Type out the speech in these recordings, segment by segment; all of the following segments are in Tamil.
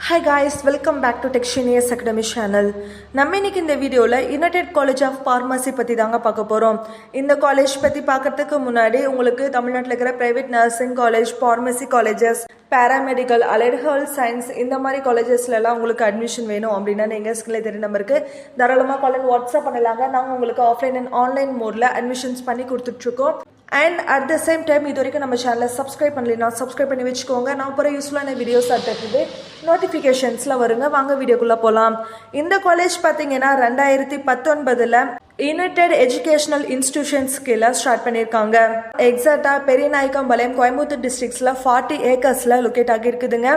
Hi guys, welcome back to Techgenius Academy channel. நம்ம இன்னைக்கு இந்த வீடியோவில் யுனைடெட் காலேஜ் ஆஃப் ஃபார்மசி பற்றி தாங்க பார்க்க போகிறோம். இந்த காலேஜ் பற்றி பார்க்கறதுக்கு முன்னாடி உங்களுக்கு தமிழ்நாட்டில் இருக்கிற private nursing college, pharmacy colleges, paramedical, allied health science இந்த மாதிரி காலேஜஸ்லாம் உங்களுக்கு அட்மிஷன் வேணும் அப்படின்னா நீங்கள் ஸ்கில் தெரிய நம்பருக்கு தாராளமாக கால் வாட்ஸ்அப் பண்ணலாங்க. நாங்கள் உங்களுக்கு ஆஃப்லைன் அண்ட் ஆன்லைன் மோடில் அட்மிஷன்ஸ் பண்ணி கொடுத்துட்ருக்கோம். And at the same time இது வரைக்கும் நம்ம சேனலை சப்ஸ்கிரைப் பண்ணலைன்னா சப்ஸ்கிரைப் பண்ணி வச்சுக்கோங்க. நான் போகிற யூஸ்ஃபுல்லான வீடியோஸ் அடுத்தது நோட்டிஃபிகேஷன்ஸில் வருங்க. வாங்க வீடியோக்குள்ளே போகலாம். இந்த காலேஜ் பார்த்தீங்கன்னா 2019 யுனைடெட் எஜுகேஷனல் இன்ஸ்டிடியூஷன்ஸ் கீழே ஸ்டார்ட் பண்ணியிருக்காங்க. எக்ஸாக்டாக பெரியநாயக்கம்பாளையம், கோயம்புத்தூர் டிஸ்ட்ரிக்ஸில் 40 ஏக்கர்ஸில் லொக்கேட் ஆகியிருக்குதுங்க.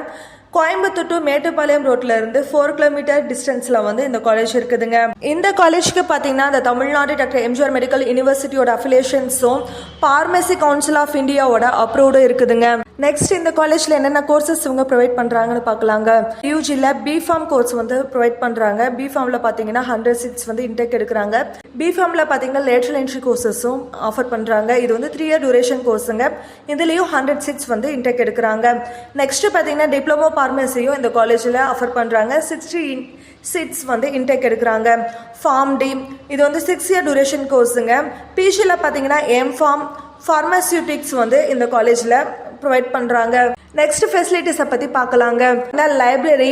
கோயம்புத்தூர் டு மேட்டுப்பாளையம் ரோட்ல இருந்து 4 கிலோமீட்டர் டிஸ்டன்ஸ்ல வந்து இந்த காலேஜ் இருக்குதுங்க. இந்த காலேஜ்க்கு பாத்தீங்கன்னா இந்த தமிழ்நாடு டாக்டர் எம்ஜிஆர் மெடிக்கல் யூனிவர்சிட்டியோட அஃபிலியேஷன்ஸும் பார்மசி கவுன்சில் ஆஃப் இந்தியாவோட அப்ரூவ்டும் இருக்குதுங்க. நெக்ஸ்ட் இந்த காலேஜ்ல என்னென்ன கோர்சஸ் இவங்க ப்ரொவைட் பண்றாங்கன்னு பார்க்கலாங்க. யூஜில பிஃபார்ம் கோர்ஸ் வந்து ப்ரொவைட் பண்றாங்க. பிஃபார்ம்ல பாத்தீங்கன்னா 100 சீட்ஸ் வந்து இன்டேக் எடுக்கிறாங்க. பிஃபார்ம்ல பாத்தீங்கன்னா லேட்டரல் என்ட்ரி கோர்சஸும் ஆஃபர் பண்றாங்க. இது வந்து 3 இயர் டியூரேஷன் கோர்ஸுங்க. இதுலயும் 100 சீட்ஸ் வந்து இன்டேக் எடுக்கிறாங்க. நெக்ஸ்ட் பாத்தீங்கன்னா டிப்ளமோ ஃபார்மசியும் இந்த காலேஜில் ஆஃபர் பண்ணுறாங்க. 60 சீட்ஸ் வந்து இன்டேக் எடுக்கிறாங்க. ஃபார்ம் டி இது வந்து 6 இயர் டியூரேஷன் கோர்ஸுங்க. பிஜியில் பார்த்தீங்கன்னா எம்ஃபார்ம் ஃபார்மசியூட்டிக்ஸ் வந்து இந்த காலேஜில் ப்ரொவைட் பண்ணுறாங்க. நெக்ஸ்ட் ஃபெசிலிட்டிஸை பற்றி பார்க்கலாங்க. லைப்ரரி,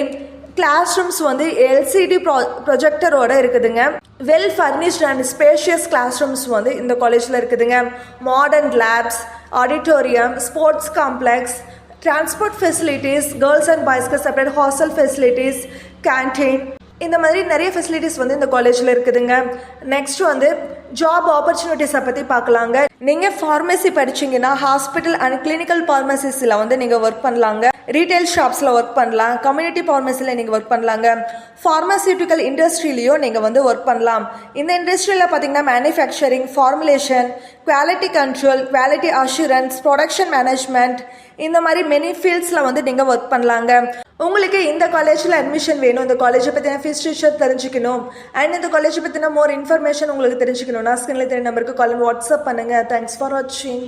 கிளாஸ் ரூம்ஸ் வந்து எல்சிடி ப்ரொஜெக்டரோட இருக்குதுங்க. Well furnished and spacious class rooms வந்து இந்த காலேஜில் இருக்குதுங்க. Modern labs, auditorium, sports complex, transport facilities, girls and பாய்ஸ்க்கு செப்பரேட் ஹாஸ்டல் ஃபெசிலிட்டிஸ், கேன்டீன், இந்த மாதிரி நிறைய ஃபெசிலிட்டிஸ் வந்து இந்த காலேஜில் இருக்குதுங்க. நெக்ஸ்ட் வந்து ஜாப் ஆப்பர்ச்சுனிட்டிஸை பற்றி பார்க்கலாங்க. நீங்கள் ஃபார்மசி படிச்சிங்கன்னா ஹாஸ்பிட்டல் அண்ட் கிளினிக்கல் ஃபார்மசிஸில் வந்து நீங்கள் ஒர்க் பண்ணலாங்க. ரீட்டைல் ஷாப்ஸில் ஒர்க் பண்ணலாம். கம்யூனிட்டி ஃபார்மசியில் நீங்கள் ஒர்க் பண்ணலாங்க. ஃபார்மசியூட்டிக்கல் இண்டஸ்ட்ரியிலையும் நீங்கள் வந்து ஒர்க் பண்ணலாம். இந்த இண்டஸ்ட்ரியில் பார்த்தீங்கன்னா manufacturing, formulation, quality control, quality assurance, production management, இந்த மாதிரி மெனி ஃபீல்ட்ஸில் வந்து நீங்கள் ஒர்க் பண்ணலாங்க. உங்களுக்கு இந்த காலேஜில் அட்மிஷன் வேணும், இந்த காலேஜை பற்றின ஃபீஸ் ஸ்ட்ரக்சர் தெரிஞ்சுக்கணும், அண்ட் இந்த காலேஜை பற்றின மோர் இன்ஃபர்மேஷன் உங்களுக்கு தெரிஞ்சுக்கணும்னா ஸ்கிரீனில் தெரிய நம்பருக்கு கால் வாட்ஸ்அப் பண்ணுங்கள். தேங்க்ஸ் ஃபார் வாட்சிங்.